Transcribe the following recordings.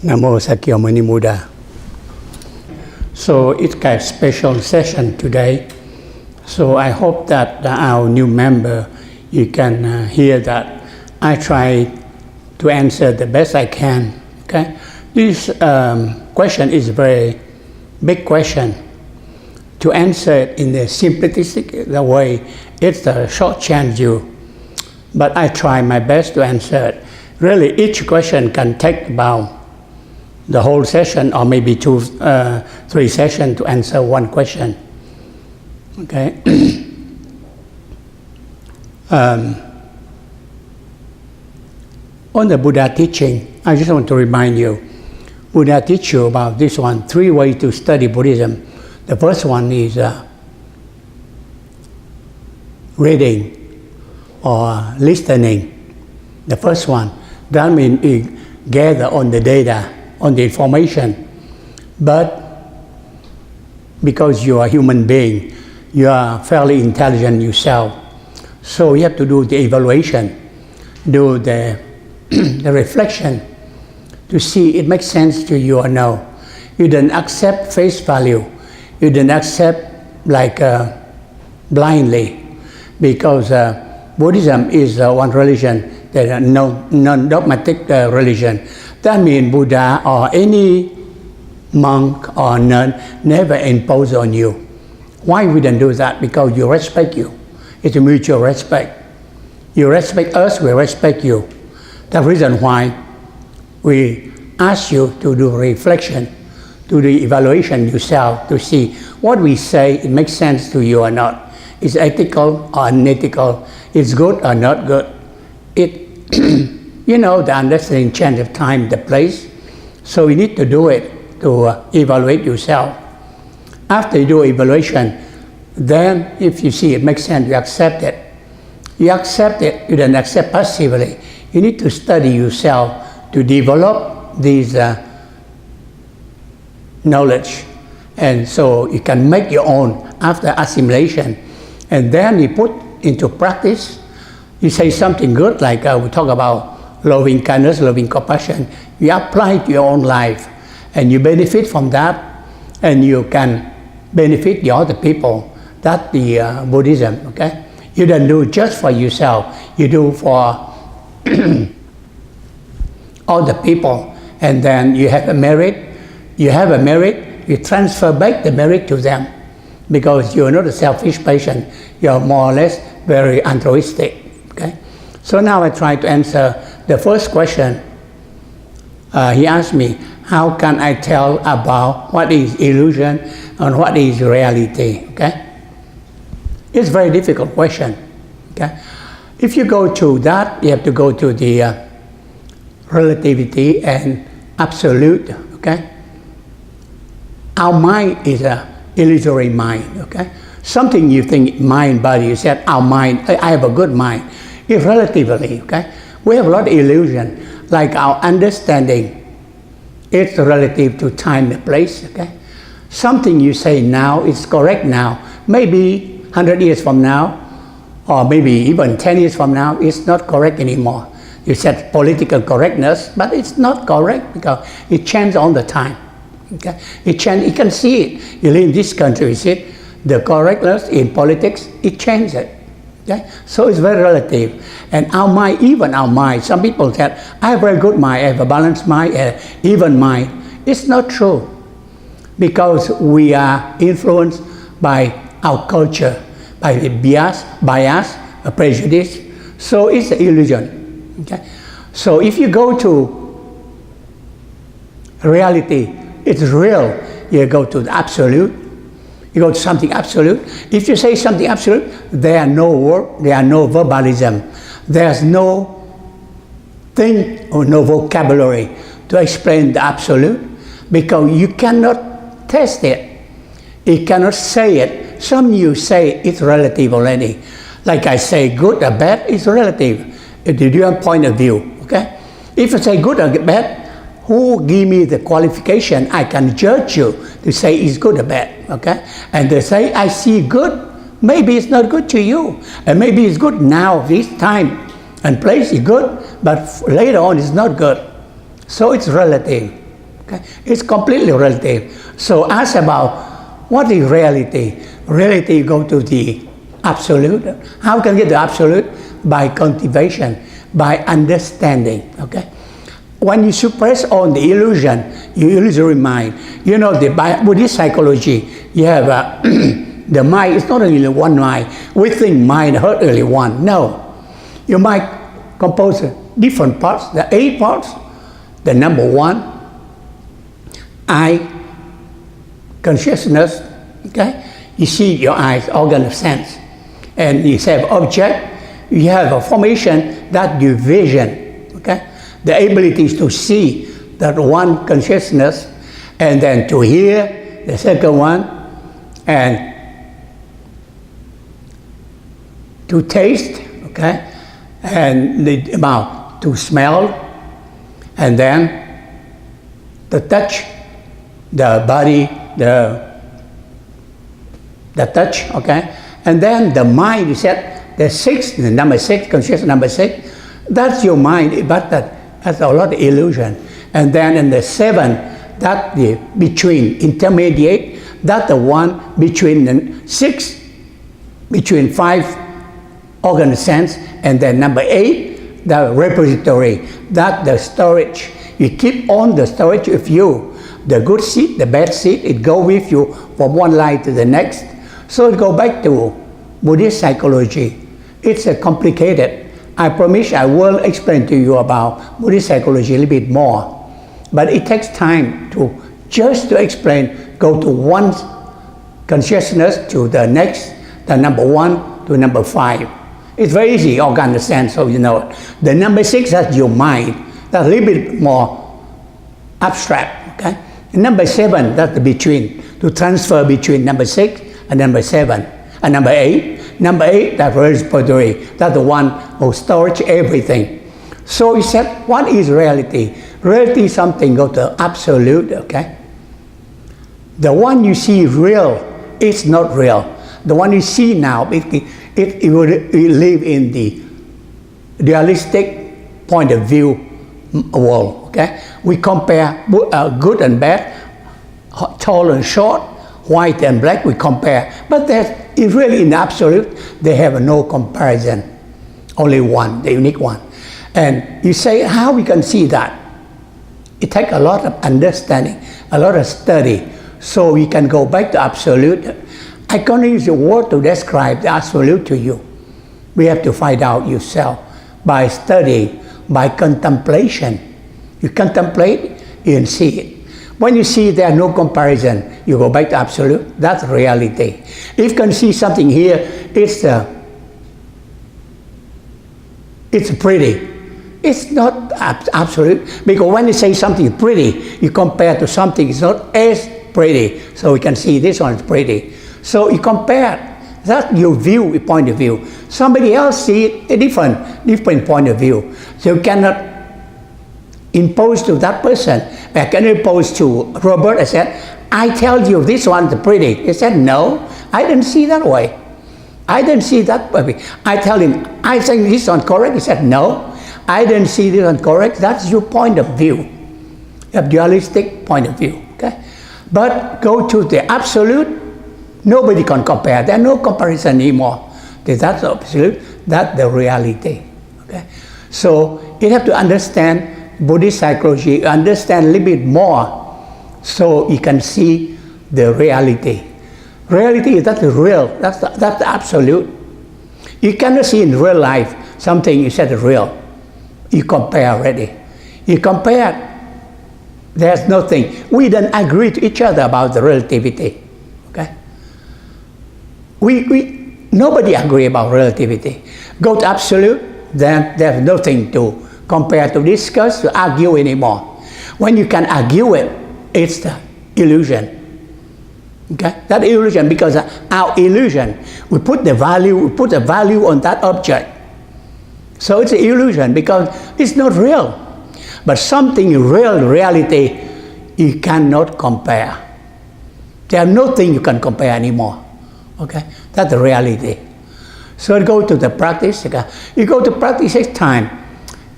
Namo Sakya Muni Buddha. So it's a special session today. So I hope that our new member, you can hear that I try to answer the best I can. Okay, this question is a very big question. To answer it in the simplistic way, it's a short chance you. But I try my best to answer it. Really, each question can take about the whole session, or maybe 2-3 sessions to answer one question. Okay. On the Buddha teaching, I just want to remind you, Buddha teach you about this one, 3 ways to study Buddhism. The first one is reading or listening. The first one, that means you gather on the data, on the information, but because you are a human being, you are fairly intelligent yourself, so you have to do the evaluation, do the reflection to see it makes sense to you or no. You don't accept face value, you don't accept like blindly, because Buddhism is one religion that is non-dogmatic religion. That means Buddha or any monk or nun never impose on you. Why we don't do that? Because you respect you. It's a mutual respect. You respect us, we respect you. That's the reason why we ask you to do reflection, to do evaluation yourself, to see what we say, it makes sense to you or not. It's ethical or unethical. It's good or not good. You know, the understanding change of time, the place. So you need to do it to evaluate yourself. After you do evaluation, then if you see it makes sense, you accept it. You accept it, you don't accept passively. You need to study yourself to develop these knowledge. And so you can make your own after assimilation. And then you put into practice. You say something good, like we talk about loving kindness, loving compassion. You apply it to your own life, and you benefit from that, and you can benefit the other people. That's the Buddhism, okay? You don't do just for yourself, you do for other people, and then you have a merit, you transfer back the merit to them, because you're not a selfish patient, you're more or less very altruistic, okay? So now I try to answer the first question. He asked me, how can I tell about what is illusion and what is reality, okay? It's a very difficult question, okay? If you go to that, you have to go to the relativity and absolute, okay? Our mind is an illusory mind, okay? Something you think mind, body, you said our mind, I have a good mind. It's relatively, okay? We have a lot of illusion, like our understanding. It's relative to time and place, okay? Something you say now is correct now. Maybe 100 years from now, or maybe even 10 years from now, it's not correct anymore. You said political correctness, but it's not correct because it changes all the time, okay? It changes, you can see it. You live in this country, you see the correctness in politics, it changes. Okay? So it's very relative. And our mind, even our mind, some people say, I have a very good mind, I have a balanced mind, even mind. It's not true, because we are influenced by our culture, by the bias, a prejudice. So it's an illusion. Okay? So if you go to reality, it's real, you go to the absolute, you go to something absolute. If you say something absolute, there are no word, there are no verbalism. There's no thing or no vocabulary to explain the absolute, because you cannot test it. You cannot say it. Some you say it's relative already. Like I say good or bad, it's relative. It's a different point of view, okay? If you say good or bad, who give me the qualification I can judge you to say it's good or bad, okay? And they say, I see good, maybe it's not good to you. And maybe it's good now, this time and place is good, but later on it's not good. So it's relative. Okay? It's completely relative. So ask about what is reality. Reality, go to the absolute. How can you get the absolute? By cultivation, by understanding. Okay? When you suppress on the illusion, your illusory mind, you know, by Buddhist psychology, you have the mind is not only one mind. We think mind hurt only one. No. Your mind composed of different parts, the 8 parts. The number 1, eye, consciousness, okay? You see your eyes, organ of sense. And you have object, you have a formation that you vision, okay? The ability to see that one consciousness, and then to hear, the second one, and to taste, okay? And the mouth, to smell, and then the touch, the body, the touch, okay? And then the mind, you said, the number 6, consciousness number 6, that's your mind, but that's a lot of illusion. And then in the 7, that the between, intermediate, that's the one between the 6, between 5 organ sense, and then number 8, the repository, that the storage. You keep on the storage of you. The good seed, the bad seed, it go with you from one life to the next. So it go back to Buddhist psychology. It's complicated. I promise I will explain to you about Buddhist psychology a little bit more. But it takes time to just to explain, go to one consciousness to the next, the number 1 to number 5. It's very easy, you can understand, so you know it. The number 6, that's your mind. That's a little bit more abstract, okay? And number 7, that's the between, to transfer between number 6 and number 7. And number 8, that's repository. That's the one who stores everything. So he said, what is reality? Reality is something, go to absolute, okay? The one you see real, it's not real. The one you see now, it will live in the dualistic point of view world, okay? We compare good and bad, tall and short, white and black, we compare. But it's really in the absolute, they have no comparison. Only one, the unique one. And you say, how we can see that? It takes a lot of understanding, a lot of study, so we can go back to absolute. I can't use a word to describe the absolute to you. We have to find out yourself by studying, by contemplation. You contemplate, you can see it. When you see there's no comparison, you go back to absolute. That's reality. If you can see something here, it's pretty. It's not absolute, because when you say something pretty, you compare to something it's not as pretty. So we can see this one is pretty. So you compare. That's your view, your point of view. Somebody else see it a different point of view. So you cannot impose to that person. I can impose to Robert. I said, I tell you this one's pretty. He said, no, I didn't see that way. I didn't see that way. I tell him, I think this one correct. He said, no, I didn't see this one correct. That's your point of view, a dualistic point of view. Okay, but go to the absolute. Nobody can compare. There's no comparison anymore. That's the absolute. That's the reality. Okay, so you have to understand Buddhist psychology, understand a little bit more, so you can see the reality. Reality is that's the real. That's the absolute. You cannot see in real life something you said is real. You compare already. You compare. There's nothing. We don't agree to each other about the relativity. Okay. Nobody agree about relativity. Go to absolute, then there's nothing to compare, to discuss, to argue anymore. When you can argue it, it's the illusion. Okay, that illusion, because our illusion, we put the value on that object. So it's an illusion because it's not real. But something real, reality, you cannot compare. There's nothing you can compare anymore. Okay, that's the reality. So go to the practice. Okay? You go to practice takes time.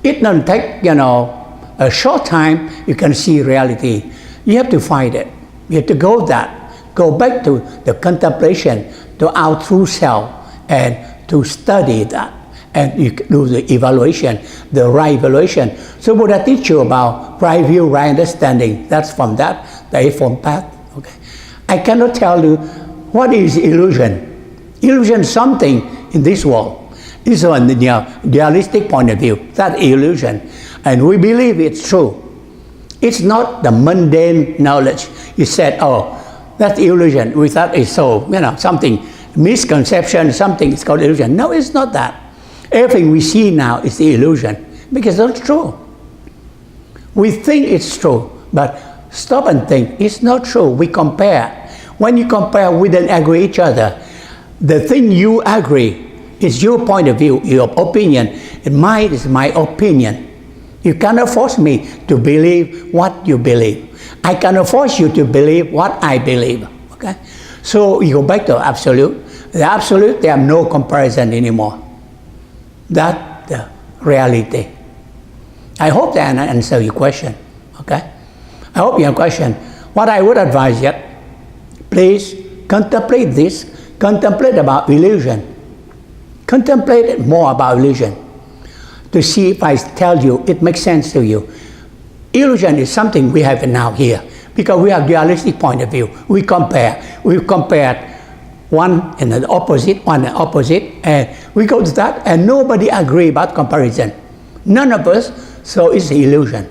It doesn't take, a short time, you can see reality. You have to find it. You have to go back to the contemplation, to our true self, and to study that. And you do the evaluation, the right evaluation. So Buddha teach you about right view, right understanding. That's from that, the Eightfold Path. Okay. I cannot tell you what is illusion. Illusion is something in this world. This is on the dualistic point of view. That's illusion. And we believe it's true. It's not the mundane knowledge. You said, oh, that's illusion. We thought it's so, something, misconception, something is called illusion. No, it's not that. Everything we see now is the illusion, because it's not true. We think it's true, but stop and think, it's not true. We compare. When you compare, we don't agree each other. The thing you agree is your point of view, your opinion, and mine is my opinion. You cannot force me to believe what you believe. I cannot force you to believe what I believe. Okay? So you go back to absolute. The absolute, there are no comparison anymore. That's the reality. I hope that I answer your question. Okay? I hope you have a question. What I would advise you, please contemplate this. Contemplate about illusion. Contemplate more about illusion. To see if I tell you, it makes sense to you. Illusion is something we have now here, because we have dualistic point of view. We compare. We compared one and the opposite, and we go to that, and nobody agree about comparison. None of us, so it's illusion.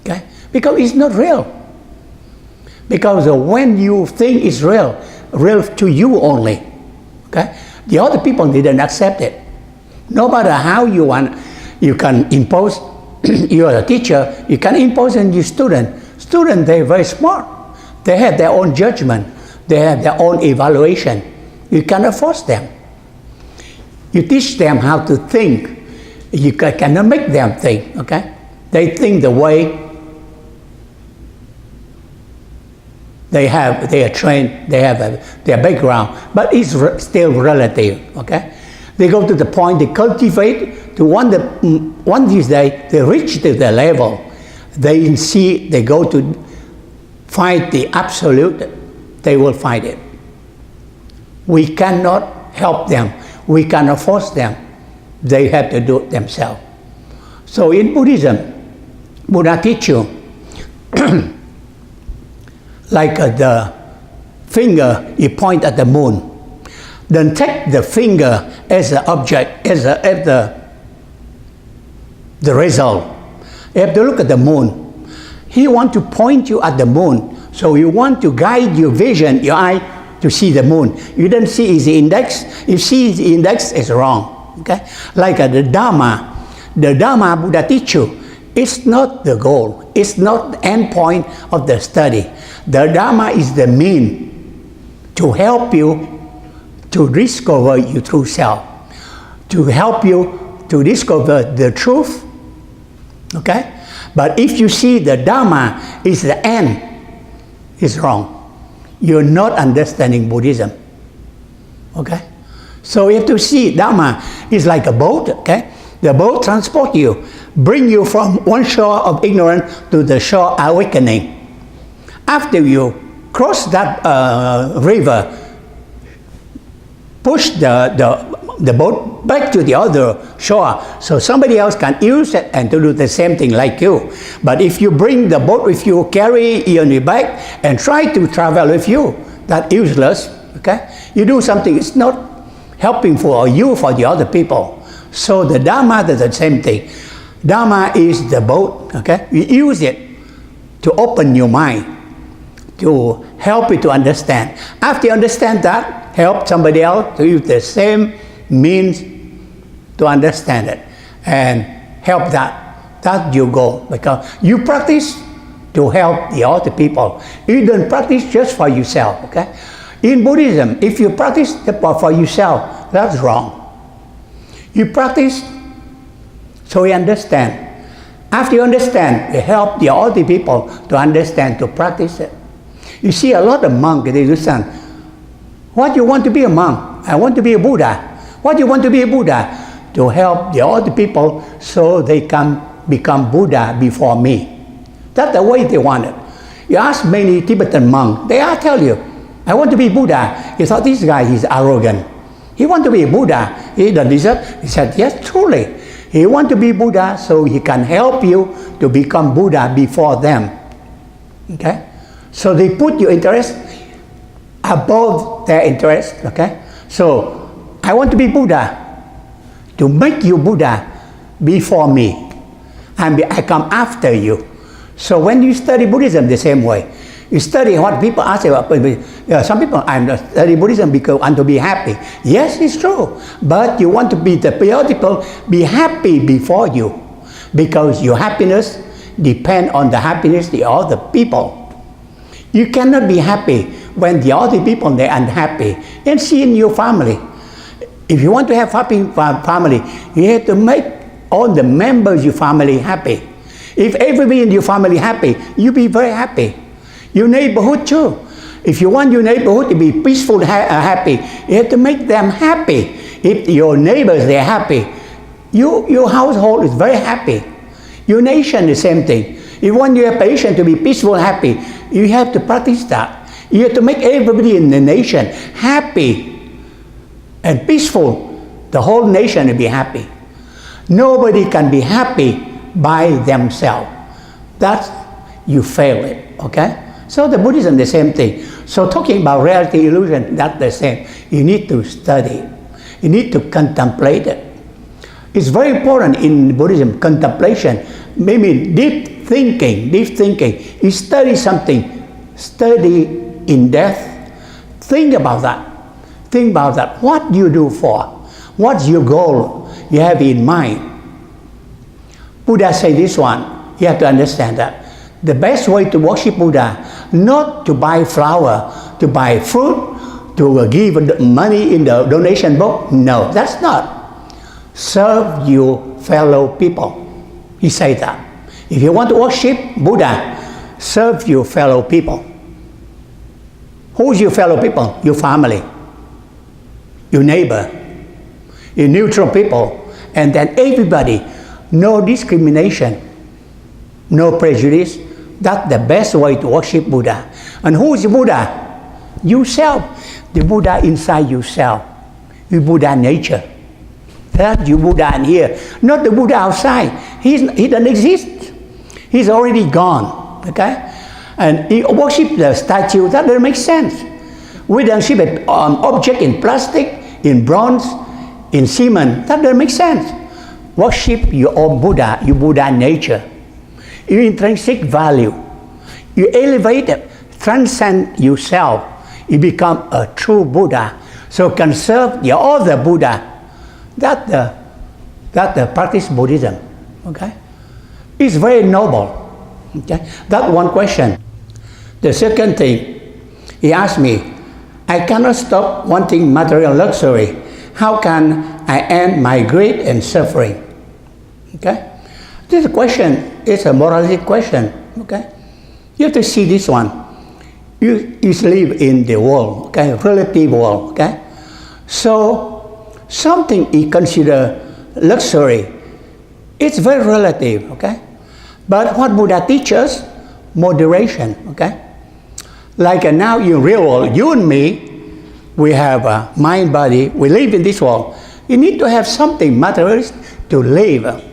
Okay? Because it's not real. Because when you think it's real to you only. Okay? The other people didn't accept it. No matter how you want, you can impose. You're a teacher, you can impose on your student. Students, they're very smart. They have their own judgment. They have their own evaluation. You cannot force them. You teach them how to think. You cannot make them think, okay? They think the way they are trained, they have their background, but it's still relative, okay? They go to the point, they cultivate to one these days, they reach to the level. They go to find the absolute, they will find it. We cannot help them. We cannot force them. They have to do it themselves. So in Buddhism, Buddha teach you like the finger, you point at the moon. Then take the finger as the object, as the result. You have to look at the moon. He wants to point you at the moon. So you want to guide your vision, your eye, to see the moon. You don't see his index. If you see his index, it's wrong. Okay? Like the Dharma. The Dharma Buddha teach you, it's not the goal. It's not the end point of the study. The Dharma is the mean to help you to discover your true self, to help you to discover the truth. Okay? But if you see the Dharma is the end, it's wrong. You're not understanding Buddhism. Okay? So you have to see Dharma is like a boat. Okay? The boat transports you, bring you from one shore of ignorance to the shore of awakening. After you cross that river, push the boat back to the other shore so somebody else can use it and to do the same thing like you. But if you bring the boat with you, carry it on your back and try to travel with you, that's useless. Okay? You do something, it's not helping for you, for the other people. So the Dharma is the same thing. Dharma is the boat. Okay? You use it to open your mind, to help you to understand. After you understand that, help somebody else to use the same means to understand it and help that. That's your goal, because you practice to help the other people. You don't practice just for yourself. Okay? In Buddhism, if you practice for yourself, that's wrong. You practice so you understand. After you understand, you help the other people to understand, to practice it. You see a lot of monks, they listen. What do you want to be a monk? I want to be a Buddha. What do you want to be a Buddha? To help the other people so they can become Buddha before me. That's the way they want it. You ask many Tibetan monks, they all tell you, I want to be Buddha. You thought this guy is arrogant. He want to be a Buddha. He doesn't deserve. He said, yes, truly. He want to be Buddha so he can help you to become Buddha before them. Okay? So they put your interest above their interest. Okay? So I want to be Buddha. To make you Buddha before me. And I come after you. So when you study Buddhism the same way, you study what people ask about. Some people, I'm study Buddhism because I want to be happy. Yes, it's true. But you want to be the people, be happy before you. Because your happiness depends on the happiness of the other people. You cannot be happy when the other people, they're unhappy. And see in your family. If you want to have happy family, you have to make all the members of your family happy. If everybody in your family happy, you'll be very happy. Your neighborhood too. If you want your neighborhood to be peaceful, happy, you have to make them happy. If your neighbors, they're happy, your household is very happy. Your nation, the same thing. If you want your nation to be peaceful, happy, you have to practice that. You have to make everybody in the nation happy and peaceful. The whole nation will be happy. Nobody can be happy by themselves. That's, you fail it, okay? So the Buddhism, the same thing. So talking about reality illusion, that's the same. You need to study. You need to contemplate it. It's very important in Buddhism, contemplation, maybe deep thinking. You study something, study in depth, think about that. Think about that. What do you do for? What's your goal you have in mind? Buddha say this one. You have to understand that. The best way to worship Buddha, not to buy flower, to buy fruit, to give money in the donation book. No, that's not. Serve your fellow people. He said that. If you want to worship Buddha, serve your fellow people. Who's your fellow people? Your family, your neighbor, your neutral people, and then everybody. No discrimination, no prejudice. That's the best way to worship Buddha. And who is Buddha? Yourself. The Buddha inside yourself. Your Buddha nature. That's your Buddha in here. Not the Buddha outside. He doesn't exist. He's already gone. Okay? And you worship the statue. That doesn't make sense. We don't worship an object in plastic, in bronze, in cement. That doesn't make sense. Worship your own Buddha, your Buddha nature. Your intrinsic value. You elevate it, transcend yourself. You become a true Buddha. So can serve the other Buddha. That's the practice Buddhism. Okay? It's very noble. Okay? That's one question. The second thing, he asked me, I cannot stop wanting material luxury. How can I end my greed and suffering? Okay? This question is a moralistic question. Okay? You have to see this one. You live in the world, okay? Relative world, okay? So something you consider luxury, it's very relative, okay? But what Buddha teaches, moderation, okay? Like now in real world, you and me, we have a mind, body, we live in this world. You need to have something materialistic to live.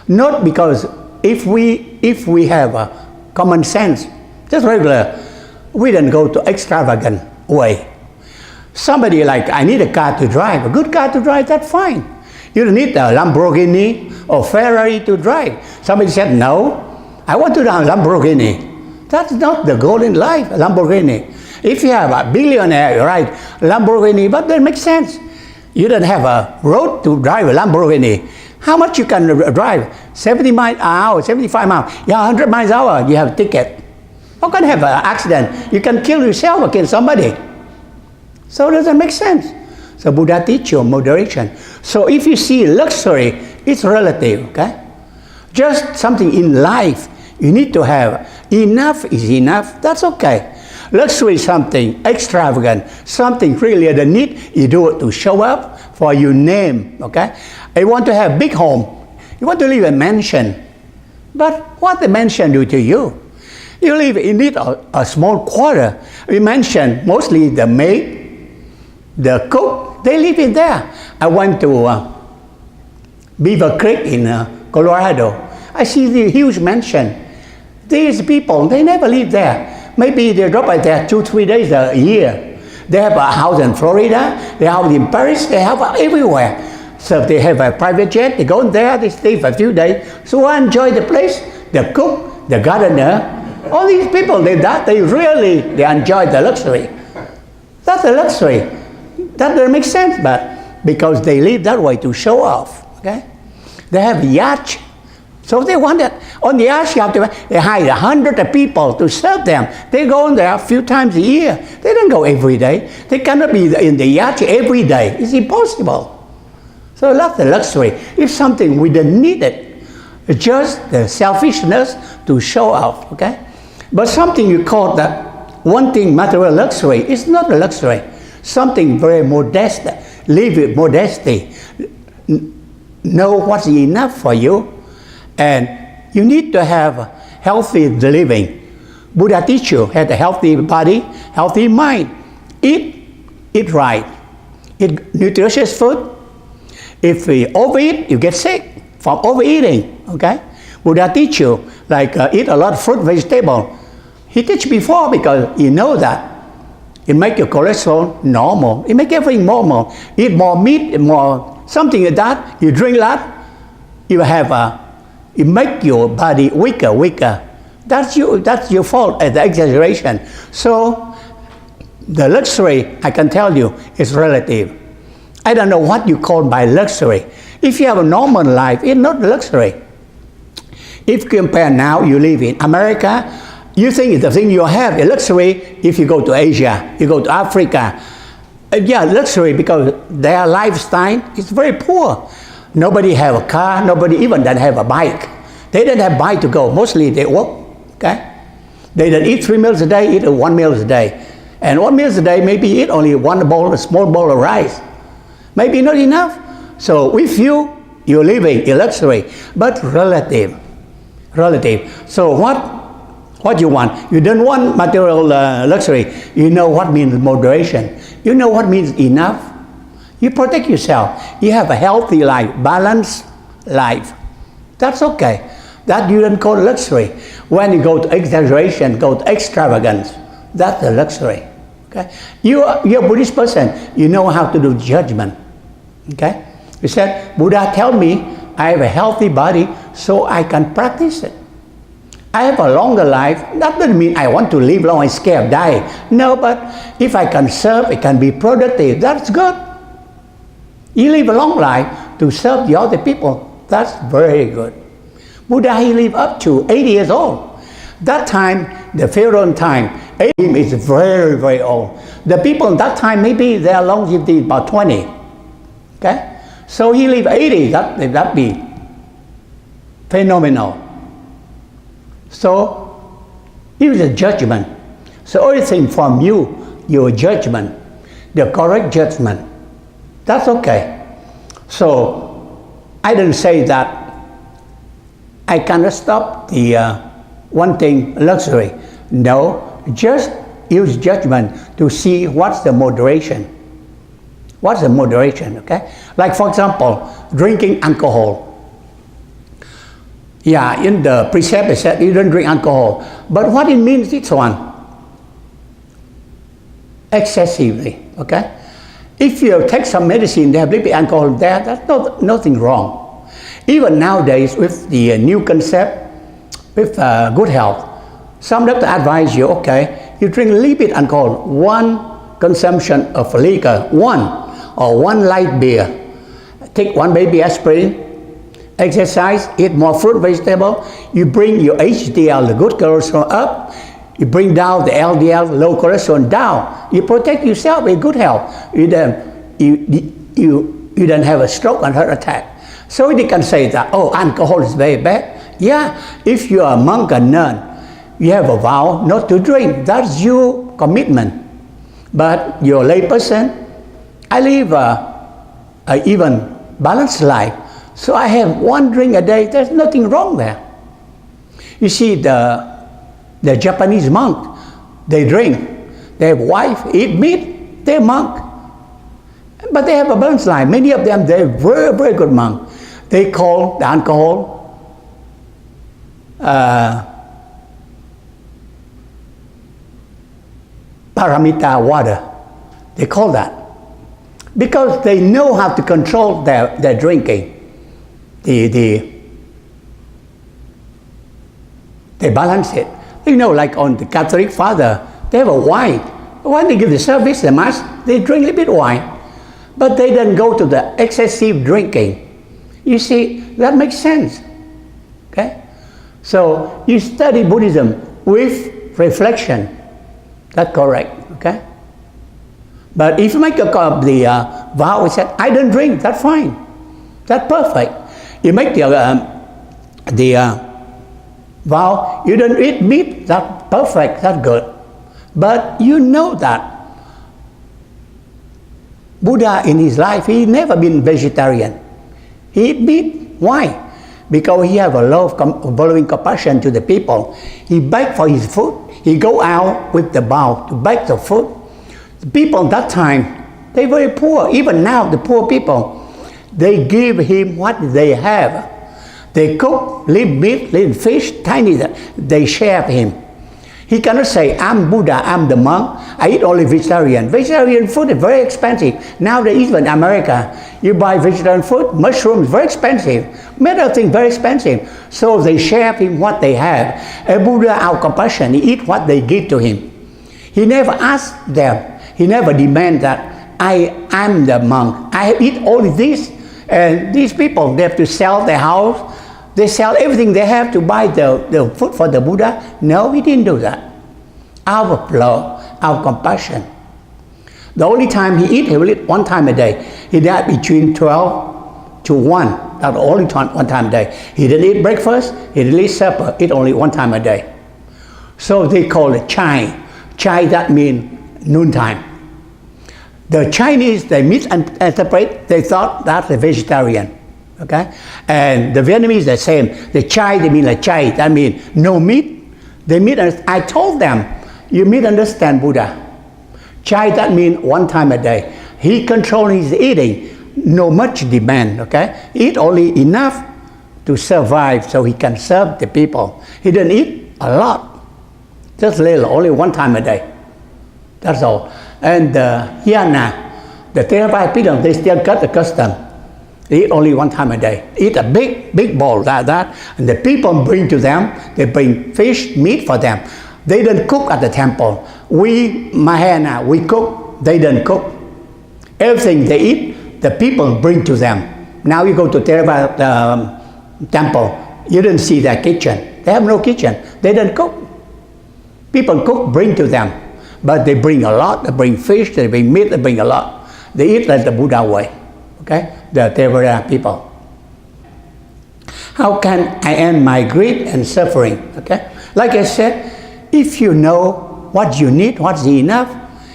Not because if we have a common sense, just regular, we don't go to extravagant way. Somebody like, I need a car to drive, a good car to drive, that's fine. You don't need a Lamborghini or Ferrari to drive. Somebody said, no, I want to drive a Lamborghini. That's not the goal in life, a Lamborghini. If you have a billionaire, right, Lamborghini, but that makes sense. You don't have a road to drive a Lamborghini. How much you can drive? 70 miles an hour, 75 miles. Yeah, 100 miles an hour, you have a ticket. How can you have an accident? You can kill yourself or kill somebody. So it doesn't make sense. So Buddha teaches you moderation. So if you see luxury, it's relative, okay? Just something in life you need to have. Enough is enough, that's okay. Luxury is something extravagant, something really the need, you do it to show up for your name, okay? You want to have a big home, you want to live in a mansion, but what the mansion do to you? You live in it a small quarter. We mentioned mostly the maid, the cook, they live in there. I went to Beaver Creek in Colorado. I see the huge mansion. These people, they never live there. Maybe they drop by there 2-3 days a year. They have a house in Florida, they have in Paris, they have everywhere. So if they have a private jet, they go in there, they stay for a few days. So I enjoy the place, the cook, the gardener. All these people, they really enjoy the luxury. That's a luxury. That doesn't make sense, but because they live that way to show off, okay? They have yachts. So they want that. On the yacht, they hire 100 people to serve them. They go in there a few times a year. They don't go every day. They cannot be in the yacht every day. It's impossible. So that's the luxury. If something we don't need it, it's just the selfishness to show off, okay? But something you call that wanting material luxury is not a luxury. Something very modest. Live with modesty. Know what's enough for you. And you need to have healthy living. Buddha teach you, have a healthy body, healthy mind. Eat right. Eat nutritious food. If you overeat, you get sick from overeating, okay? Buddha teach you, like eat a lot of fruit, vegetable. He teach before because you know that. It make your cholesterol normal. It make everything normal. Eat more meat, more something like that. You drink that, you have it make your body weaker. That's your fault, the exaggeration. So the luxury, I can tell you, is relative. I don't know what you call by luxury. If you have a normal life, it's not luxury. If you compare now, you live in America, you think the thing you have is luxury if you go to Asia, you go to Africa. Yeah, luxury because their lifestyle is very poor. Nobody have a car, nobody even don't have a bike. They don't have bike to go. Mostly they walk, okay? They don't eat 3 meals a day, eat 1 meal a day. And 1 meal a day, maybe eat only a small bowl of rice. Maybe not enough. So with you, you're living in luxury, but relative. So what you want? You don't want material luxury. You know what means moderation. You know what means enough. You protect yourself. You have a healthy life, balanced life. That's okay. That you don't call luxury. When you go to exaggeration, go to extravagance, that's a luxury. Okay? You're a Buddhist person. You know how to do judgment. Okay? You said, Buddha tell me I have a healthy body so I can practice it. I have a longer life. That doesn't mean I want to live long and scared of dying. No, but if I can serve, I can be productive. That's good. You live a long life to serve the other people. That's very good. Buddha, he lived up to 80 years old. That time, the Pharaoh time, 80 is very, very old. The people in that time, maybe their longevity about 20. Okay? So he lived 80, that'd be phenomenal. So, it was a judgment. So everything from you, your judgment, the correct judgment, that's okay. So, I didn't say that I cannot stop the wanting luxury. No, just use judgment to see what's the moderation. What's the moderation, okay? Like for example, drinking alcohol. Yeah, in the precept it said you don't drink alcohol. But what it means, this one? Excessively, okay? If you take some medicine, they have a little bit alcohol there, that's nothing wrong. Even nowadays, with the new concept, with good health, some doctor advise you, okay, you drink a little bit alcohol, 1 consumption of liquor, 1 or 1 light beer. Take 1 baby aspirin, exercise, eat more fruit, vegetable. You bring your HDL, the good cholesterol, up. You bring down the LDL, low cholesterol, down. You protect yourself with good health. You don't have a stroke and heart attack. So they can say that, oh, alcohol is very bad. Yeah, if you are a monk and nun, you have a vow not to drink. That's your commitment. But you're a lay person. I live an even balanced life. So I have 1 drink a day. There's nothing wrong there. You see, the The Japanese monk, they drink. They have wife, eat meat, they're monk. But they have a balanced life. Many of them, they're very, very good monk. They call the alcohol paramita water. They call that. Because they know how to control their drinking. They balance it. You know, like on the Catholic Father, they have a wine. When they give the service, the Mass, they drink a little bit wine. But they don't go to the excessive drinking. You see, that makes sense. Okay? So you study Buddhism with reflection. That's correct. Okay? But if you make the vow, you said, I don't drink, that's fine. That's perfect. You make the vow, you don't eat meat, that's perfect, that's good. But you know that Buddha in his life, he never been vegetarian. He eat meat. Why? Because he have a love, following compassion to the people. He beg for his food. He go out with the bowl to beg the food. The people that time, they very poor. Even now, the poor people, they give him what they have. They cook, little meat, little fish, tiny, they share him. He cannot say, I'm Buddha, I'm the monk, I eat only vegetarian. Vegetarian food is very expensive. Now they even in America, you buy vegetarian food, mushrooms, very expensive. Many other things, very expensive. So they share him what they have. A Buddha, out of compassion, he eat what they give to him. He never asked them, he never demand that, I'm the monk, I eat only this. And these people, they have to sell their house, they sell everything they have to buy the food for the Buddha. No, he didn't do that. Out of love, out of compassion. The only time he eat, he will eat one time a day. He died between 12 to 1. That's the only time, one time a day. He didn't eat breakfast, he didn't eat supper, eat only one time a day. So they call it chai. Chai, that means noontime. The Chinese, they misinterpret, they thought that's a vegetarian. Okay? And the Vietnamese, the same. The chai, they mean like chai, that means no meat. They I told them, you misunderstand Buddha. Chai, that means one time a day. He controls his eating, no much demand, okay? Eat only enough to survive so he can serve the people. He didn't eat a lot, just little, only one time a day. That's all. And Hyana, the Theravada people, they still got the custom. They eat only one time a day. Eat a big bowl like that. And the people bring to them, they bring fish, meat for them. They don't cook at the temple. We, Mahayana, we cook, they don't cook. Everything they eat, the people bring to them. Now you go to Theravada temple, you don't see their kitchen. They have no kitchen. They don't cook. People cook, bring to them. But they bring a lot. They bring fish, they bring meat, they bring a lot. They eat like the Buddha way. Okay? The Theravada people. How can I end my greed and suffering? Okay? Like I said, if you know what you need, what's enough,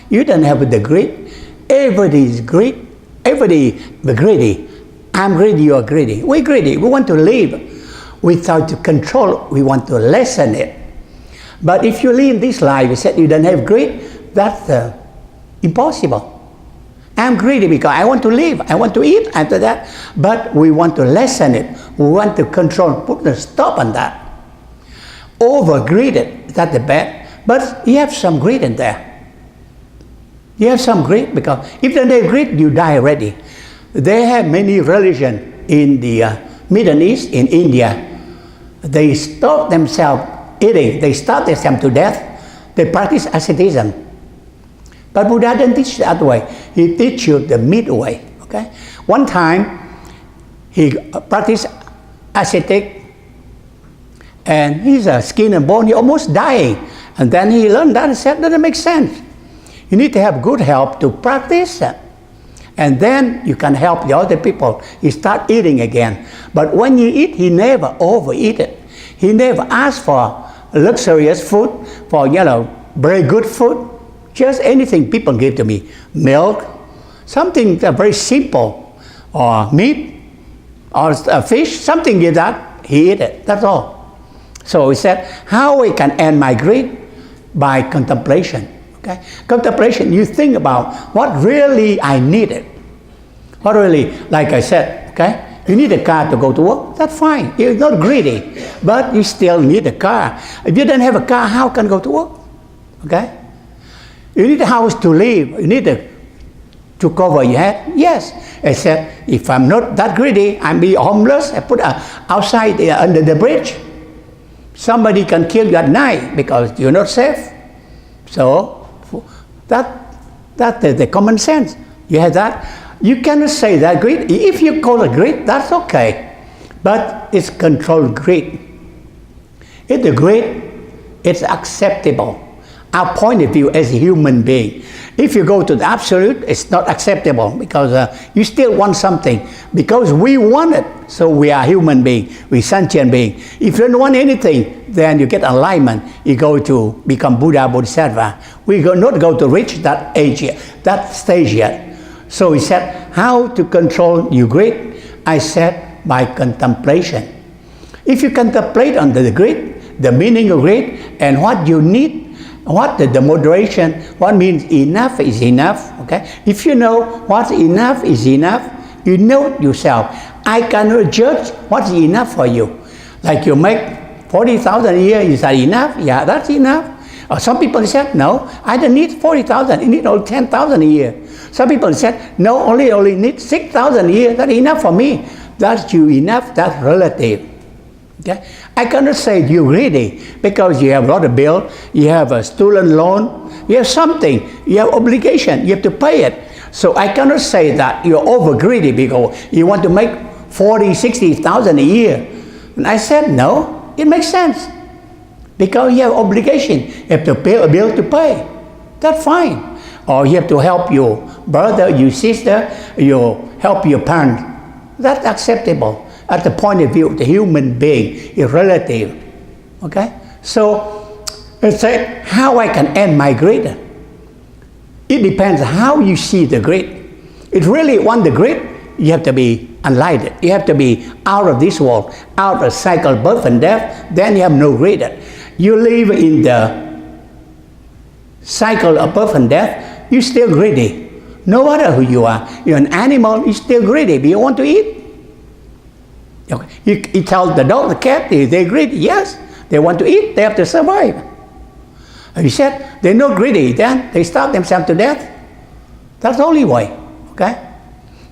you don't have the greed. Everybody is greedy. Everybody is greedy. I'm greedy, you are greedy. We're greedy. We want to live without control. We want to lessen it. But if you live this life, you said you don't have greed, that's impossible. I'm greedy because I want to live, I want to eat after that, but we want to lessen it. We want to control, put a stop on that. Over-greeded, that's the bad, but you have some greed in there. You have some greed because if they have greed, you die already. They have many religions in the Middle East, in India. They stop themselves eating, they starve themselves to death, they practice asceticism. But Buddha didn't teach that way. He teach you the middle way. Okay? One time, he practiced ascetic, and he's a skin and bone. He almost dying, and then he learned that and said, that doesn't make sense. You need to have good help to practice, and then you can help the other people. He start eating again. But when you eat, he never overeat it. He never asked for luxurious food, for very good food. Just anything people give to me, milk, something very simple, or meat, or fish, something like that, he eat it, that's all. So he said, how I can end my greed? By contemplation. Okay? Contemplation, you think about what really I needed. What really, like I said, okay? You need a car to go to work, that's fine. You're not greedy, but you still need a car. If you don't have a car, how can you go to work? Okay? You need a house to live. You need to cover your head. Yes. I said, if I'm not that greedy, I'm be homeless. I put outside under the bridge. Somebody can kill you at night because you're not safe. So that's the common sense. You have that. You cannot say that greed. If you call it greed, that's okay. But it's controlled greed. If the greed, it's acceptable. Our point of view as a human being. If you go to the absolute, it's not acceptable because you still want something. Because we want it, so we are human being, we sentient being. If you don't want anything, then you get alignment. You go to become Buddha, Bodhisattva. We not go to reach that age yet, that stage yet. So he said, how to control your greed? I said, by contemplation. If you contemplate on the greed, the meaning of greed, and what you need, what the moderation, what means enough is enough, okay? If you know what enough is enough, you know yourself. I cannot judge what's enough for you. Like you make 40,000 a year, is that enough? Yeah, that's enough. Or some people said, no, I don't need 40,000, I need only 10,000 a year. Some people said, no, only need 6,000 a year, that's enough for me. That's you enough, that's relative. Okay? I cannot say you're greedy because you have a lot of bill, you have a student loan, you have something, you have obligation, you have to pay it. So I cannot say that you're over greedy because you want to make 40, 60,000 a year. And I said, no, it makes sense. Because you have obligation, you have to pay a bill to pay. That's fine. Or you have to help your brother, your sister, you help your parents. That's acceptable. At the point of view of the human being, is relative. Okay? So, let's say, how I can end my greed? It depends how you see the greed. If really want the greed, you have to be enlightened. You have to be out of this world, out of the cycle of birth and death, then you have no greed. You live in the cycle of birth and death, you're still greedy. No matter who you are, you're an animal, you're still greedy, but you want to eat. Okay. You tell the dog, the cat, they're greedy. Yes, they want to eat, they have to survive. You said they're not greedy, then they starve themselves to death. That's the only way. Okay?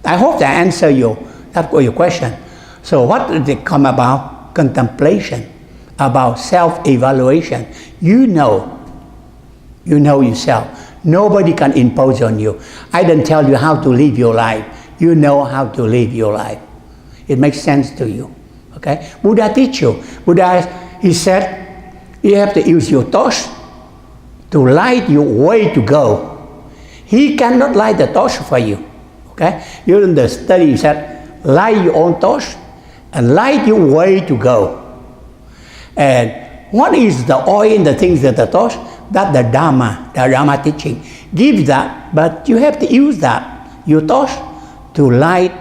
I hope that answer your question. So what did it come about? Contemplation, about self-evaluation. You know yourself. Nobody can impose on you. I didn't tell you how to live your life. You know how to live your life. It makes sense to you. Okay? Buddha teach you. Buddha, he said, you have to use your torch to light your way to go. He cannot light the torch for you. Okay? During the study, he said, light your own torch and light your way to go. And what is the oil and the things that the torch? That's the Dharma teaching. Give that, but you have to use that, your torch, to light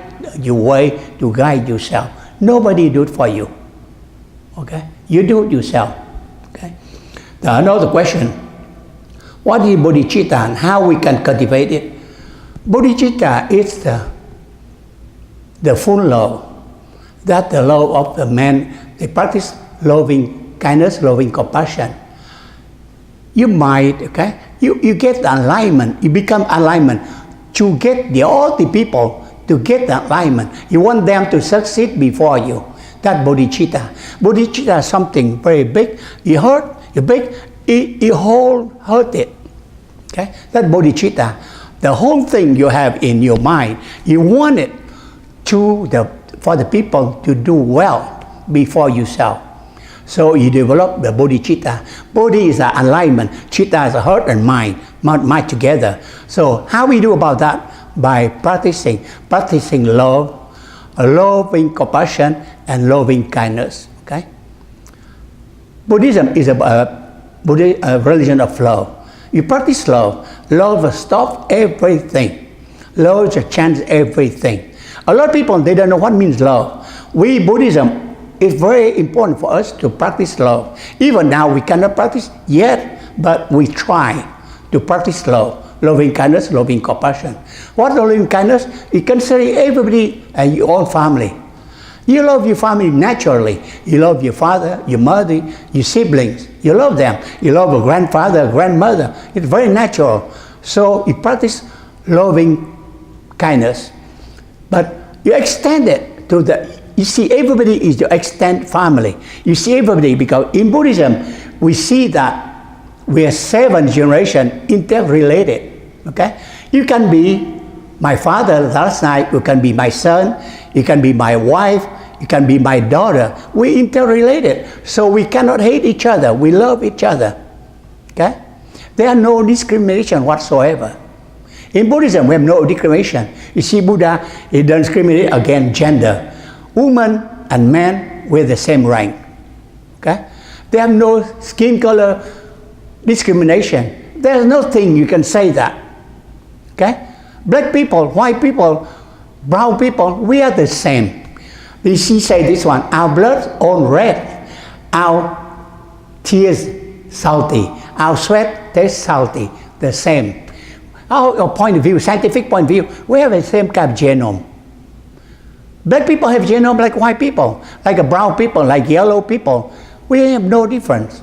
your way, to guide yourself. Nobody do it for you. Okay? You do it yourself. Okay? Now another question. What is bodhicitta and how we can cultivate it? Bodhicitta is the full love. That's the love of the man. They practice loving kindness, loving compassion. You might, okay? You get the alignment. You become alignment to get all the people to get the alignment. You want them to succeed before you. That's bodhicitta. Bodhicitta is something very big. You hurt, you big, you hurt it. Okay? That's bodhicitta. The whole thing you have in your mind, you want it for the people to do well before yourself. So you develop the bodhicitta. Bodhi is an alignment. Citta is a heart and mind together. So how we do about that? By practicing love, loving compassion, and loving kindness. Okay? Buddhism is a religion of love. You practice love. Love stops everything. Love changes everything. A lot of people, they don't know what means love. We Buddhism, it's very important for us to practice love. Even now we cannot practice yet, but we try to practice love. Loving kindness, loving compassion. What is loving kindness? You consider everybody and your own family. You love your family naturally. You love your father, your mother, your siblings. You love them. You love a grandfather, grandmother. It's very natural. So you practice loving kindness. But you extend it to you see everybody is your extended family. You see everybody because in Buddhism, we see that we are 7 generations interrelated. Okay? You can be my father last night, you can be my son, you can be my wife, you can be my daughter. We interrelated. So we cannot hate each other. We love each other. Okay? There are no discrimination whatsoever. In Buddhism, we have no discrimination. You see, Buddha, he doesn't discriminate against gender. Women and men wear the same rank. Okay? They have no skin color discrimination. There's nothing you can say that. Okay? Black people, white people, brown people, we are the same. We see say this one, our blood all red, our tears salty, our sweat tastes salty, the same. Our point of view, scientific point of view, we have the same kind of genome. Black people have genome like white people, like brown people, like yellow people. We have no difference.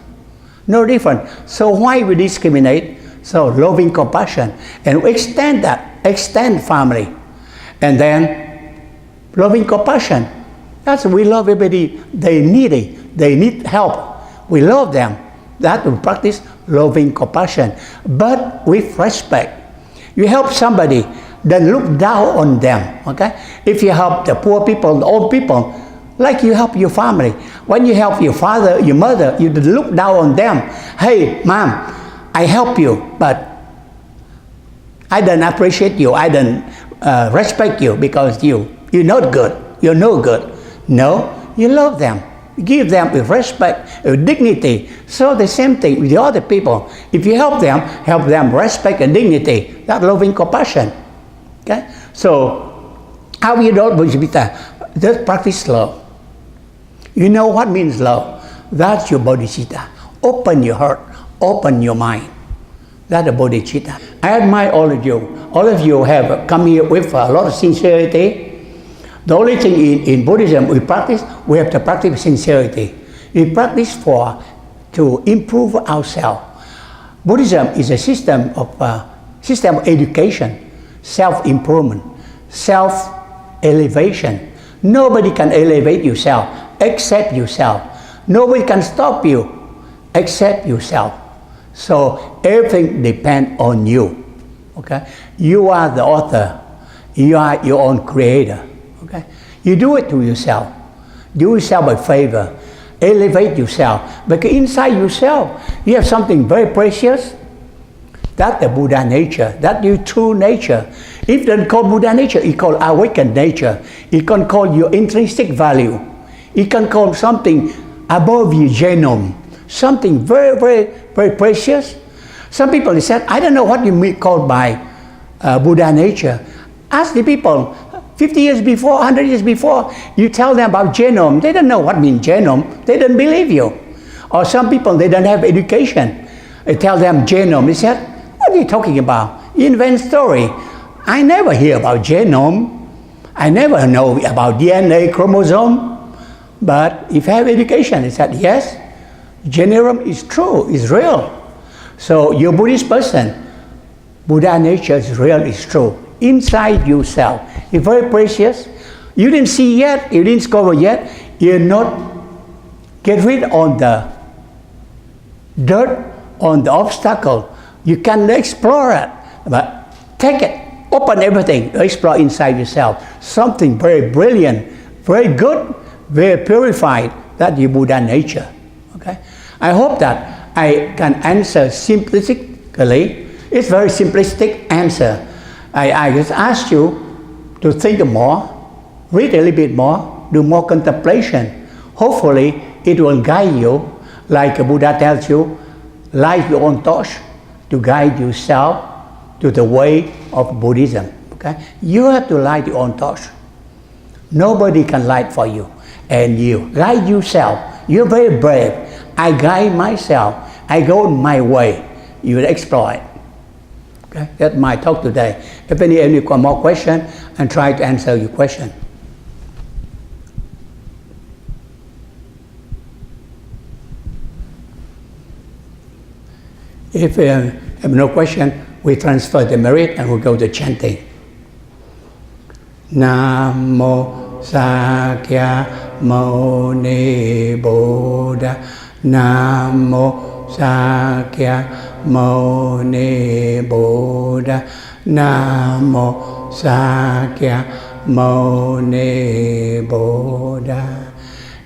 No different. So why we discriminate? So loving compassion. And we extend that, extend family. And then loving compassion. That's we love everybody. They need it. They need help. We love them. That we practice loving compassion. But with respect. You help somebody, then look down on them. Okay? If you help the poor people, the old people, like you help your family. When you help your father, your mother, you look down on them. Hey, mom, I help you, but I don't appreciate you. I don't respect you because you're not good. You're no good. No, you love them. You give them with respect, with dignity. So the same thing with the other people. If you help them respect and dignity. That's loving compassion. Okay? So how you do bodhichitta? Just practice love. You know what means love? That's your bodhichitta. Open your heart, open your mind. That's a bodhichitta. I admire all of you. All of you have come here with a lot of sincerity. The only thing in Buddhism we have to practice sincerity. We practice to improve ourselves. Buddhism is a system of education, self-improvement, self-elevation. Nobody can elevate yourself except yourself. Nobody can stop you except yourself. So everything depends on you. Okay? You are the author. You are your own creator. Okay? You do it to yourself. Do yourself a favor. Elevate yourself. Because inside yourself, you have something very precious. That's the Buddha nature. That's your true nature. If you don't call Buddha nature, you call awakened nature. You can call your intrinsic value. You can call something above your genome. Something very, very, very precious. Some people said, I don't know what you mean called by Buddha nature. Ask the people, 50 years before, 100 years before, you tell them about genome. They don't know what means genome. They don't believe you. Or some people, they don't have education. I tell them genome. They said, what are you talking about? You invent story. I never hear about genome. I never know about DNA, chromosome. But if you have education, they said, yes, genome is true, is real. So you're a Buddhist person. Buddha nature is real, is true. Inside yourself. It's very precious. You didn't see yet, you didn't discover yet. You're not get rid of the dirt, on the obstacle. You can explore it, but take it, open everything, explore inside yourself. Something very brilliant, very good, very purified. That's your Buddha nature. Okay? I hope that I can answer simplistically. It's very simplistic answer. I just ask you to think more, read a little bit more, do more contemplation. Hopefully, it will guide you, like Buddha tells you, light your own torch to guide yourself to the way of Buddhism. Okay? You have to light your own torch. Nobody can light for you. and you guide yourself. You're very brave. I guide myself. I go my way. You will explore it. Okay? That's my talk today. If any more question, and try to answer your question. If have no question, we transfer the merit and we go to chanting. Namo Sakya Muni Buddha. Namo Sakya Muni Buddha. Namo Sakya Muni Buddha.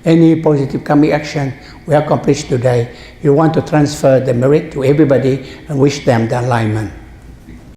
Any positive karmic action we accomplished today, you want to transfer the merit to everybody and wish them the alignment.